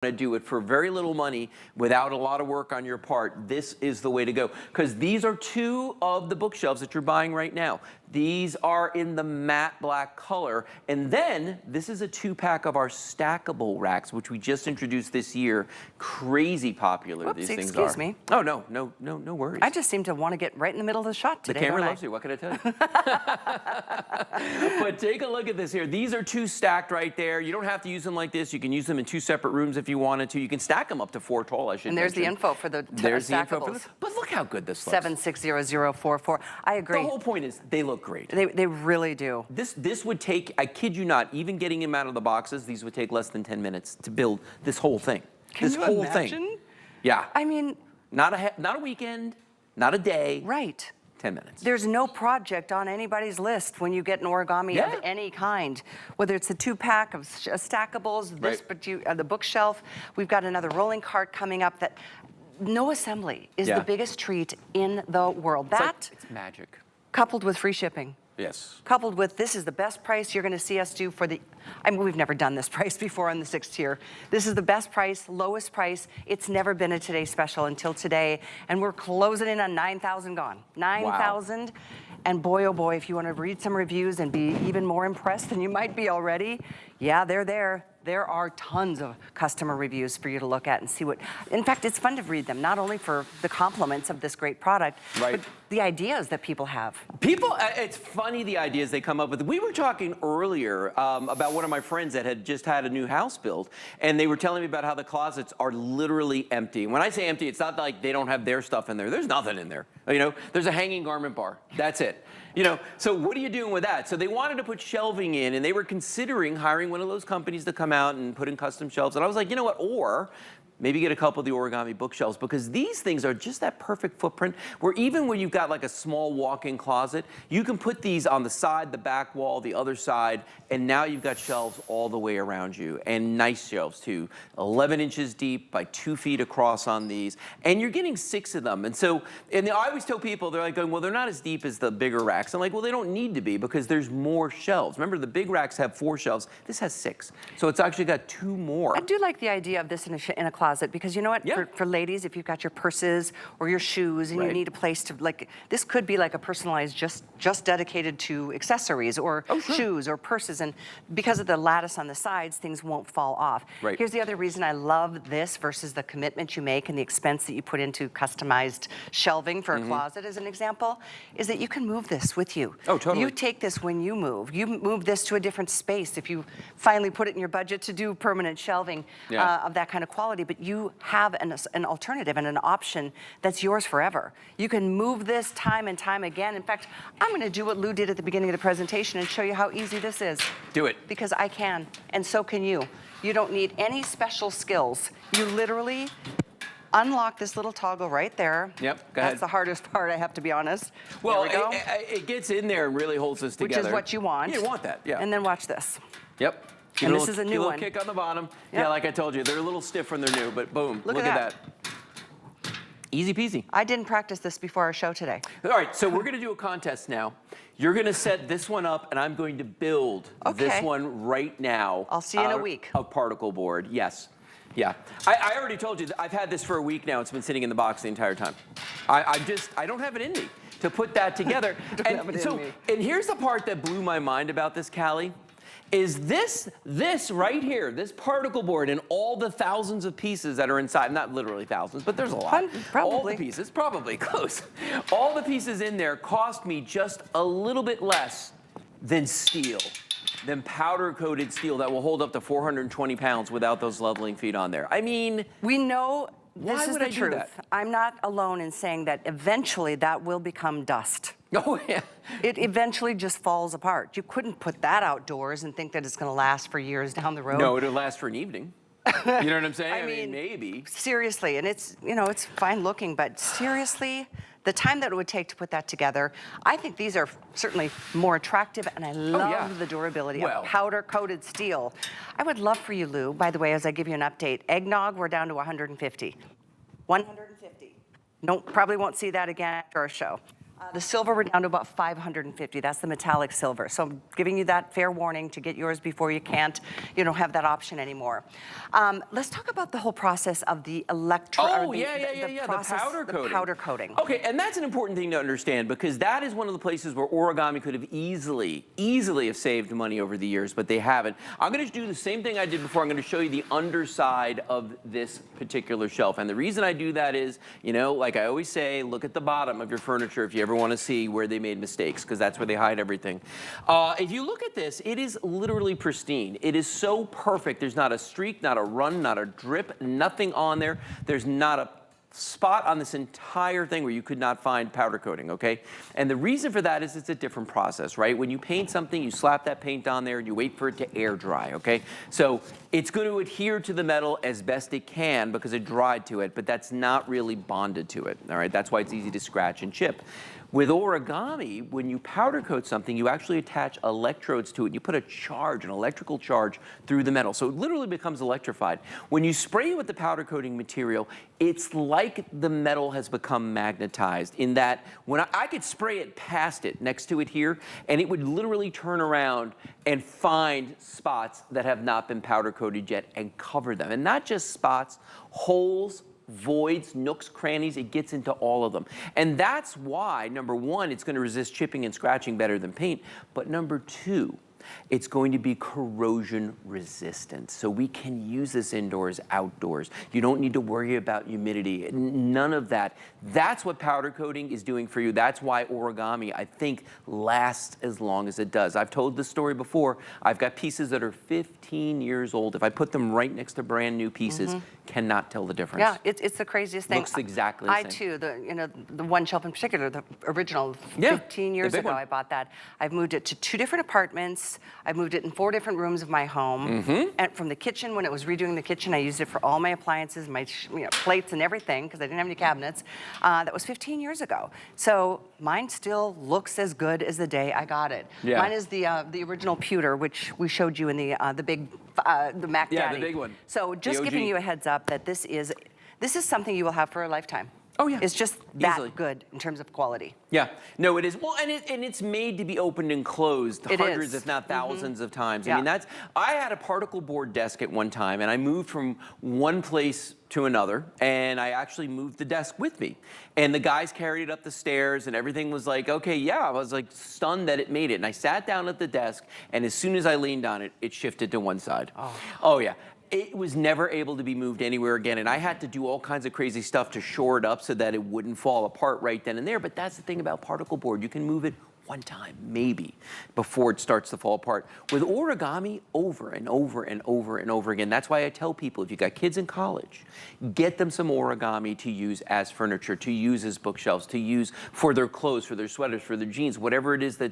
to do it for very little money without a lot of work on your part, this is the way to go. Because these are 2 of the bookshelves that you're buying right now. These are in the matte black color. And then this is a 2-pack of our stackable racks, which we just introduced this year. Crazy popular. Whoops, these things excuse are. me. Oh, no worries. I just seem to want to get right in the middle of the shot today. The camera loves you, what can I tell you? But take a look at this here. These are 2 stacked right there. You don't have to use them like this. You can use them in 2 separate rooms if you wanted to. You can stack them up to 4 tall, I should And there's mention. the info for the There's stackables. the info for this. But look how good this looks. 760044. I agree. The whole point is they look great. They really do. This would take, I kid you not, even getting them out of the boxes, these would take less than 10 minutes to build this whole thing. Can this you whole imagine? thing. Yeah. I mean, not a weekend, not a day. right. 10 minutes. There's no project on anybody's list when you get an origami of any kind, whether it's the 2-pack of stackables, this, but the bookshelf. We've got another rolling cart coming up that no assembly is the biggest treat in the world. It's magic. Coupled with free shipping. Yes. Coupled with this is the best price you're going to see us do for the, I mean, we've never done this price before on the 6th tier. This is the best price, lowest price. It's never been a Today Special until today. And we're closing in on 9,000 gone. 9,000. Wow. And boy, oh boy, if you want to read some reviews and be even more impressed than you might be already, yeah, they're there. There are tons of customer reviews for you to look at and see what, in fact, it's fun to read them, not only for the compliments of this great product, but the ideas that people have. It's funny the ideas they come up with. We were talking earlier about one of my friends that had just had a new house built, and they were telling me about how the closets are literally empty. And when I say empty, it's not like they don't have their stuff in there. There's nothing in there. You know, there's a hanging garment bar. That's it. You know, so what are you doing with that? So they wanted to put shelving in, and they were considering hiring one of those companies to come out and put in custom shelves. And I was like, you know what, or maybe get a couple of the origami bookshelves, because these things are just that perfect footprint where even when you've got like a small walk-in closet, you can put these on the side, the back wall, the other side, and now you've got shelves all the way around you, and nice shelves too. 11 inches deep by 2 feet across on these, and you're getting 6 of them. And so, and I always tell people, they're like going, well, they're not as deep as the bigger racks. I'm like, well, they don't need to be because there's more shelves. Remember, the big racks have 4 shelves. This has 6. So it's actually got 2 more. I do like the idea of this in a closet, because you know what, for ladies, if you've got your purses or your shoes and you need a place to, like, this could be like a personalized, just dedicated to accessories or shoes or purses, and because of the lattice on the sides, things won't fall off. Here's the other reason I love this versus the commitment you make and the expense that you put into customized shelving for a closet, as an example, is that you can move this with you. Oh, totally. You take this when you move. You move this to a different space if you finally put it in your budget to do permanent shelving of that kind of quality, but you have an alternative and an option that's yours forever. You can move this time and time again. In fact, I'm going to do what Lou did at the beginning of the presentation and show you how easy this is. Do it. Because I can, and so can you. You don't need any special skills. You literally unlock this little toggle right there. Yep, go ahead. That's the hardest part, I have to be honest. Well, there we go. it gets in there and really holds us together. Which is what you want. You want that, yeah. And then watch this. Yep. And this is a new one. one. Kick on the bottom. Yeah, like I told you, they're a little stiff when they're new, but boom, look at that. Easy peasy. I didn't practice this before our show today. All right, so we're gonna do a contest now. You're gonna set this one up, and I'm going to build this one right now. I'll see you in a week. A particle board, yes. Yeah, I already told you that I've had this for a week now. It's been sitting in the box the entire time. I don't have it in me to put that together. And here's the part that blew my mind about this, Callie. Is this right here, this particle board and all the thousands of pieces that are inside, not literally thousands, but there's a lot. Probably. All the pieces, probably close. All the pieces in there cost me just a little bit less than steel, than powder-coated steel that will hold up to 420 pounds without those leveling feet on there. I mean, we know why this is would the I do truth. that? I'm not alone in saying that eventually that will become dust. Oh, yeah. It eventually just falls apart. You couldn't put that outdoors and think that it's going to last for years down the road. No, it'll last for an evening. You know what I'm saying? I mean, maybe. Seriously, and it's, you know, it's fine looking, but seriously, the time that it would take to put that together, I think these are certainly more attractive, and I love the durability of powder-coated steel. I would love for you, Lou, by the way, as I give you an update, eggnog, we're down to 150. 150. No, probably won't see that again after our show. The silver, we're down to about 550. That's the metallic silver. So I'm giving you that fair warning to get yours before you can't, have that option anymore. Let's talk about the whole process of the The powder coating. The powder coating. Okay, and that's an important thing to understand because that is one of the places where Origami could have easily have saved money over the years, but they haven't. I'm going to do the same thing I did before. I'm going to show you the underside of this particular shelf. And the reason I do that is, like I always say, look at the bottom of your furniture if you ever want to see where they made mistakes, because that's where they hide everything. If you look at this, it is literally pristine. It is so perfect. There's not a streak, not a run, not a drip, nothing on there. There's not a spot on this entire thing where you could not find powder coating, okay? And the reason for that is it's a different process, right? When you paint something, you slap that paint on there and you wait for it to air dry, okay? So it's going to adhere to the metal as best it can because it dried to it, but that's not really bonded to it, all right? That's why it's easy to scratch and chip. With Origami, when you powder coat something, you actually attach electrodes to it. You put a charge, an electrical charge, through the metal. So it literally becomes electrified. When you spray it with the powder coating material, it's like the metal has become magnetized in that when I could spray it past it, next to it here, and it would literally turn around and find spots that have not been powder coated yet and cover them. And not just spots, holes, voids, nooks, crannies, it gets into all of them. And that's why, number one, it's going to resist chipping and scratching better than paint. But number two, it's going to be corrosion resistant. So we can use this indoors, outdoors. You don't need to worry about humidity, none of that. That's what powder coating is doing for you. That's why Origami, I think, lasts as long as it does. I've told this story before. I've got pieces that are 15 years old. If I put them right next to brand new pieces, cannot tell the difference. Yeah, it's the craziest thing. Looks exactly the same. I too, the one shelf in particular, the original, 15 years ago I bought that. I've moved it to 2 different apartments. I've moved it in 4 different rooms of my home. And from the kitchen, when it was redoing the kitchen, I used it for all my appliances, my plates and everything, because I didn't have any cabinets. That was 15 years ago. So mine still looks as good as the day I got it. Yeah. Mine is the original pewter, which we showed you in the big, the Mac Daddy. Yeah, the big one. So just giving you a heads up that this is something you will have for a lifetime. Oh yeah, it's just that easily good in terms of quality. Yeah, no, it is. Well, and it's made to be opened and closed hundreds, if not thousands, of times. Yeah. I mean, I had a particle board desk at one time, and I moved from one place to another, and I actually moved the desk with me. And the guys carried it up the stairs, and everything was like, okay, yeah. I was like stunned that it made it. And I sat down at the desk, and as soon as I leaned on it, it shifted to one side. Oh yeah. It was never able to be moved anywhere again, and I had to do all kinds of crazy stuff to shore it up so that it wouldn't fall apart right then and there. But that's the thing about particle board. You can move it one time, maybe, before it starts to fall apart. With Origami, over and over and over and over again. That's why I tell people, if you've got kids in college, get them some Origami to use as furniture, to use as bookshelves, to use for their clothes, for their sweaters, for their jeans, whatever it is that,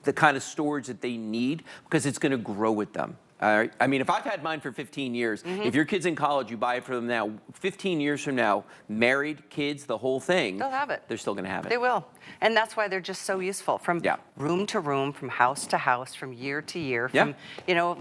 the kind of storage that they need, because it's going to grow with them. All right. I mean, if I've had mine for 15 years, if your kid's in college, you buy it for them now, 15 years from now, married, kids, the whole thing. They'll have it. They're still going to have it. They will. And that's why they're just so useful. From room to room, from house to house, from year to year, from,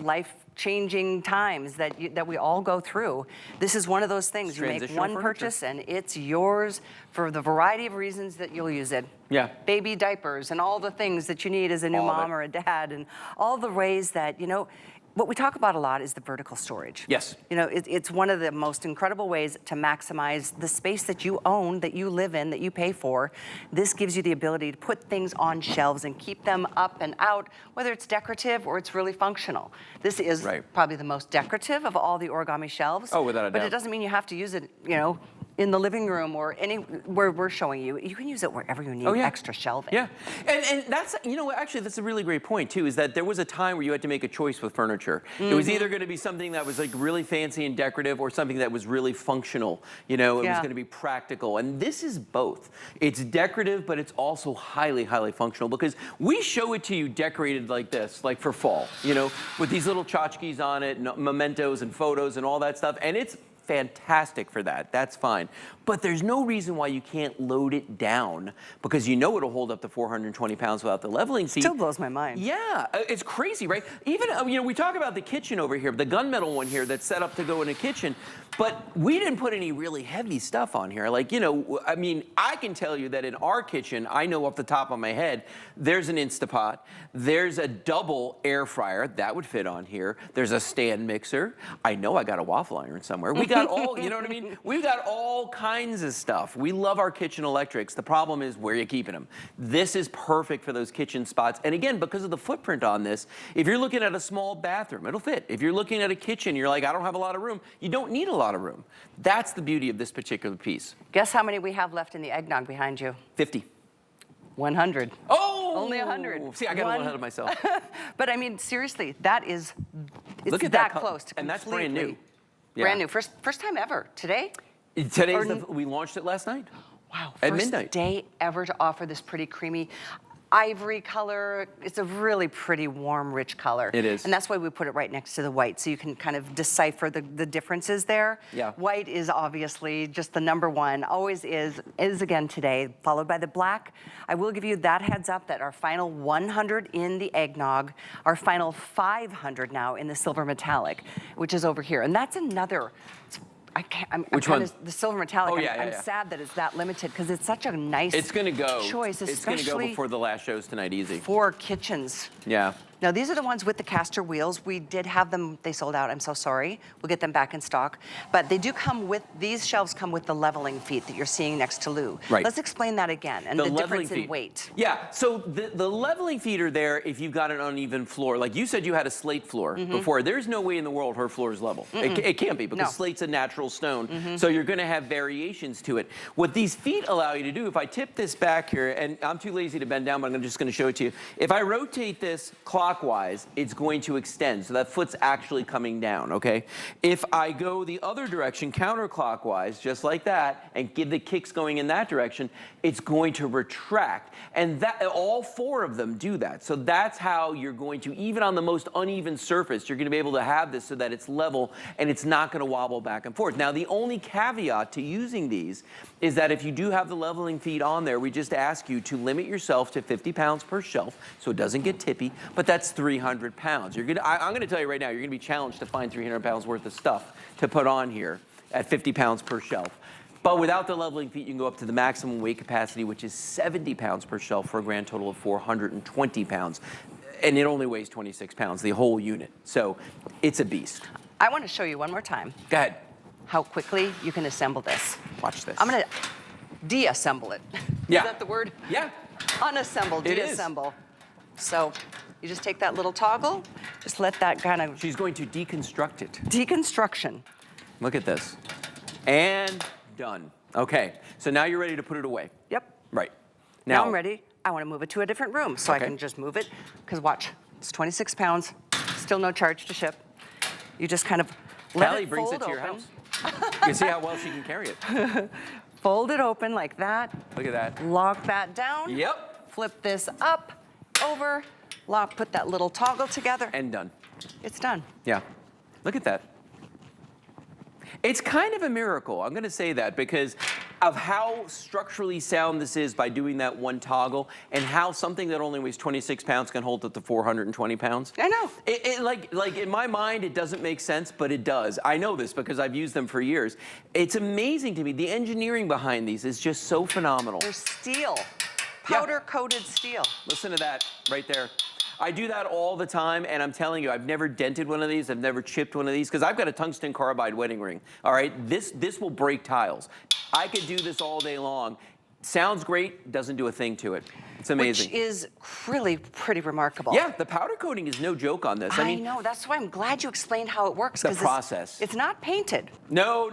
life-changing times that we all go through. This is one of those things. You make one purchase and it's yours for the variety of reasons that you'll use it. Yeah. Baby diapers and all the things that you need as a new mom or a dad, and all the ways that, what we talk about a lot is the vertical storage. Yes. It's one of the most incredible ways to maximize the space that you own, that you live in, that you pay for. This gives you the ability to put things on shelves and keep them up and out, whether it's decorative or it's really functional. This is probably the most decorative of all the Origami shelves. Oh, without a doubt. But it doesn't mean you have to use it, in the living room or where we're showing you. You can use it wherever you need extra shelving. Yeah, and that's, actually that's a really great point too, is that there was a time where you had to make a choice with furniture. It was either going to be something that was like really fancy and decorative or something that was really functional. It was going to be practical. And this is both. It's decorative, but it's also highly, highly functional, because we show it to you decorated like this, like for fall, with these little tchotchkes on it, and mementos and photos and all that stuff. And it's fantastic for that. That's fine. But there's no reason why you can't load it down, because you know it'll hold up to 420 pounds without the leveling feet. Still blows my mind. Yeah, it's crazy, right? Even, you know, we talk about the kitchen over here, the gunmetal one here that's set up to go in a kitchen, but we didn't put any really heavy stuff on here. Like, you know, I mean, I can tell you that in our kitchen, I know off the top of my head, there's an Instapot, there's a double air fryer, that would fit on here, there's a stand mixer, I know I got a waffle iron somewhere. We got all, you know what I mean? We've got all kinds of stuff. We love our kitchen electrics. The problem is where you're keeping them. This is perfect for those kitchen spots. And again, because of the footprint on this, if you're looking at a small bathroom, it'll fit. If you're looking at a kitchen, you're like, I don't have a lot of room. You don't need a lot of room. That's the beauty of this particular piece. Guess how many we have left in the eggnog behind you? 50. 100. Oh! Only 100. See, I got a little ahead of myself. But I mean, seriously, that is, it's Look at that that close to and that's brand new. Yeah. Brand new. First time ever. Today? We launched it last night. Wow. At First midnight. day ever to offer this pretty creamy ivory color. It's a really pretty warm, rich color. It is. And that's why we put it right next to the white, so you can kind of decipher the differences there. Yeah. White is obviously just the number one, always is again today, followed by the black. I will give you that heads up that our final 100 in the eggnog, our final 500 now in the silver metallic, which is over here. And that's another, Which one? The silver metallic. Oh, yeah, I'm yeah. sad that it's that limited because it's such a nice It's going to go. choice, It's going to go especially before the last shows tonight, easy. for kitchens. Yeah. Now, these are the ones with the caster wheels. We did have them, they sold out, I'm so sorry. We'll get them back in stock. But they do come with, these shelves come with the leveling feet that you're seeing next to Lou. Right. Let's explain that again, and the difference in weight. Yeah, so the leveling feet are there if you've got an uneven floor. Like you said, you had a slate floor before. There's no way in the world her floor is level. It can't be, because No. slate's a natural stone. So you're gonna have variations to it. What these feet allow you to do, if I tip this back here, and I'm too lazy to bend down, but I'm just gonna show it to you. If I rotate this clockwise, it's going to extend. So that foot's actually coming down, okay? If I go the other direction, counterclockwise, just like that, and give the kicks going in that direction, it's going to retract. And that, all four of them do that. So that's how you're going to, even on the most uneven surface, you're gonna be able to have this so that it's level and it's not gonna wobble back and forth. Now, the only caveat to using these is that if you do have the leveling feet on there, we just ask you to limit yourself to 50 pounds per shelf so it doesn't get tippy, but that's 300 pounds. I'm gonna tell you right now, you're gonna be challenged to find 300 pounds worth of stuff to put on here at 50 pounds per shelf. But without the leveling feet, you can go up to the maximum weight capacity, which is 70 pounds per shelf for a grand total of 420 pounds. And it only weighs 26 pounds, the whole unit. So it's a beast. I want to show you one more time Go ahead, how quickly you can assemble this. watch this. I'm gonna deassemble it. Yeah. Is that the word? Yeah, Unassemble, It is. deassemble. So you just take that little toggle, just let that kind of she's going to deconstruct it. deconstruction. Look at this. And done. Okay, so now you're ready to put it away. Yep. Right. Now I'm ready. I want to move it to a different room, so I Okay. can just move it. Because watch, it's 26 pounds, still no charge to ship. You just kind of let Callie it brings fold it to your open. house. You see how well she can carry it. Fold it open like that. Look at that. Lock that down. Yep. Flip this up, over, lock, put that little toggle together. And done. It's done. Yeah. Look at that. It's kind of a miracle, I'm gonna say that, because of how structurally sound this is by doing that one toggle, and how something that only weighs 26 pounds can hold up to 420 pounds. I know. Like in my mind, it doesn't make sense, but it does. I know this because I've used them for years. It's amazing to me. The engineering behind these is just so phenomenal. They're steel, Yeah. powder-coated steel. Listen to that right there. I do that all the time, and I'm telling you, I've never dented one of these, I've never chipped one of these, because I've got a tungsten carbide wedding ring, all right? This will break tiles. I could do this all day long. Sounds great, doesn't do a thing to it. It's amazing. Which is really pretty remarkable. Yeah, the powder coating is no joke on this. I mean, know, that's why I'm glad you explained how it works. The 'cause process. It's not painted. No.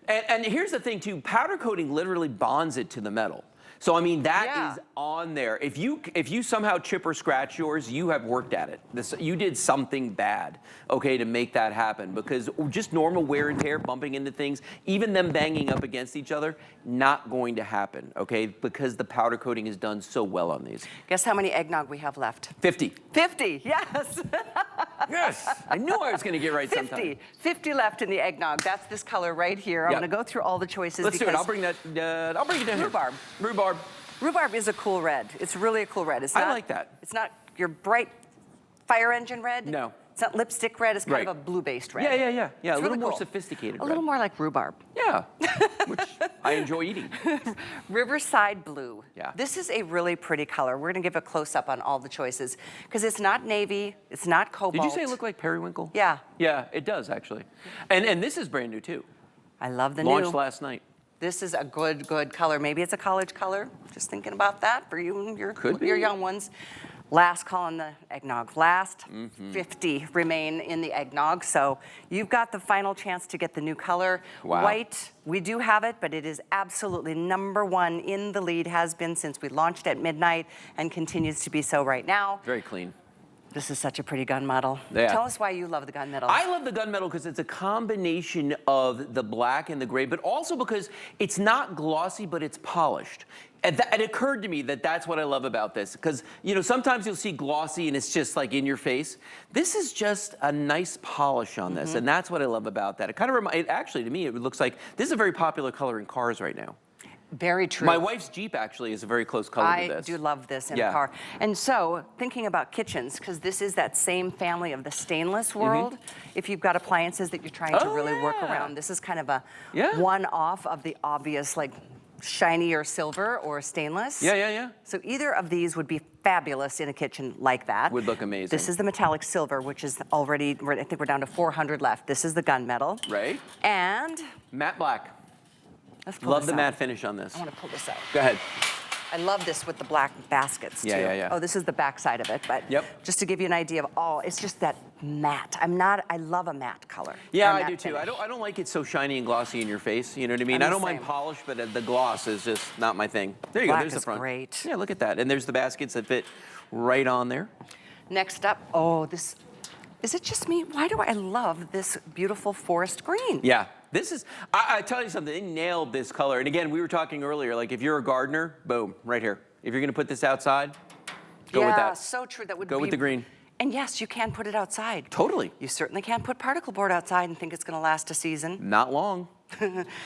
And here's the thing too, powder coating literally bonds it to the metal. So I mean, that Yeah. is on there. If you somehow chip or scratch yours, you have worked at it. You did something bad, okay, to make that happen. Because just normal wear and tear, bumping into things, even them banging up against each other, not going to happen, okay? Because the powder coating is done so well on these. Guess how many eggnog we have left? 50. 50, yes. Yes, I knew I was going to get right 50. sometime. 50 left in the eggnog. That's this color right here. I'm Yeah. going to go through all the choices. Let's do it. because I'll bring that. I'll bring it down here. Rhubarb. Rhubarb. Rhubarb is a cool red. It's really a cool red. It's I not, like that. It's not your bright fire engine red. No. It's not lipstick red. It's kind Right. of a blue-based red. Yeah. A It's little really more cool. sophisticated. A little red. more like rhubarb. Yeah, which I enjoy eating. Riverside blue. Yeah. This is a really pretty color. We're going to give a close-up on all the choices because it's not navy. It's not cobalt. Did you say it looked like periwinkle? Yeah. Yeah, it does actually. And this is brand new too. I love the Launched new. last night. This is a good color. Maybe it's a college color. Just thinking about that for you and Could be. your young ones. Last call on the eggnog. Last Mm-hmm. 50 remain in the eggnog. So you've got the final chance to get the new color. Wow. White, we do have it, but it is absolutely #1 in the lead, has been since we launched at midnight and continues to be so right now. Very clean. This is such a pretty gunmetal. Yeah. Tell us why you love the gunmetal. I love the gunmetal because it's a combination of the black and the gray, but also because it's not glossy, but it's polished. And it occurred to me that that's what I love about this, because sometimes you'll see glossy and it's just like in your face. This is just a nice polish on this, and that's what I love about that. It kind of actually to me it looks like this is a very popular color in cars right now. Very true. My wife's Jeep actually is a very close color to I this. do love this in Yeah. a car. And so, thinking about kitchens, because this is that same family of the stainless world, if you've got appliances that you're trying to Oh, really work yeah. around, this is kind of a Yeah. one-off of the obvious, like, shiny or silver or stainless. Yeah. So either of these would be fabulous in a kitchen like that. Would look amazing. This is the metallic silver, which is already, I think we're down to 400 left. This is the gunmetal. Right. And Matte black. let's pull Love this the out. matte finish on this. I want to pull this out. Go ahead. I love this with the black baskets too. Yeah. Oh, this is the back side of it, but Yep. just to give you an idea of it's just that matte. I love a matte color. Yeah, or I matte do too. finish. I don't like it so shiny and glossy in your face. You know what I mean? I'm I the don't mind same. polish, but the gloss is just not my thing. There you Black go. There's the is front. great. Yeah, look at that. And there's the baskets that fit right on there. Next up, is it just me? Why do I love this beautiful forest green? Yeah. This is, I tell you something, they nailed this color. And again, we were talking earlier, like if you're a gardener, boom, right here. If you're gonna put this outside, go with that. So true. That would Go be, with the green. And yes, you can put it outside. Totally. You certainly can put particle board outside and think it's going to last a season. Not long.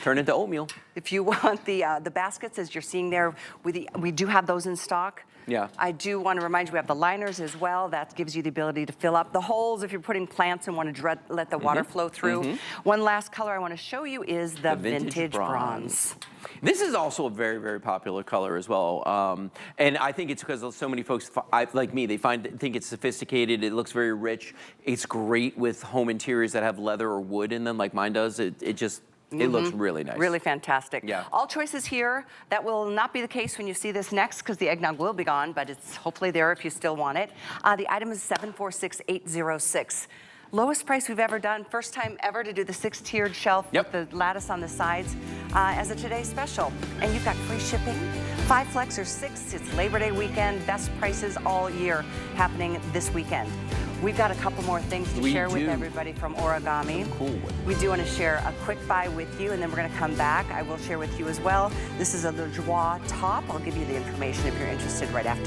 Turn into oatmeal. If you want the baskets, as you're seeing there, we do have those in stock. Yeah. I do want to remind you, we have the liners as well. That gives you the ability to fill up the holes if you're putting plants and want to let the water flow through. One last color I want to show you is the vintage bronze. This is also a very, very popular color as well. And I think it's because so many folks, like me, they think it's sophisticated. It looks very rich. It's great with home interiors that have leather or wood in them like mine does. It looks really nice. Really fantastic. Yeah. All choices here. That will not be the case when you see this next because the eggnog will be gone, but it's hopefully there if you still want it. The item is 746806. Lowest price we've ever done. First time ever to do the 6-tiered shelf with the lattice on the sides as a Today Special. And you've got free shipping, 5 flex or 6. It's Labor Day weekend. Best prices all year happening this weekend. We've got a couple more things to share with everybody from Origami. Cool. We do want to share a quick buy with you, and then we're going to come back. I will share with you as well. This is a Le Joie top. I'll give you the information if you're interested right after.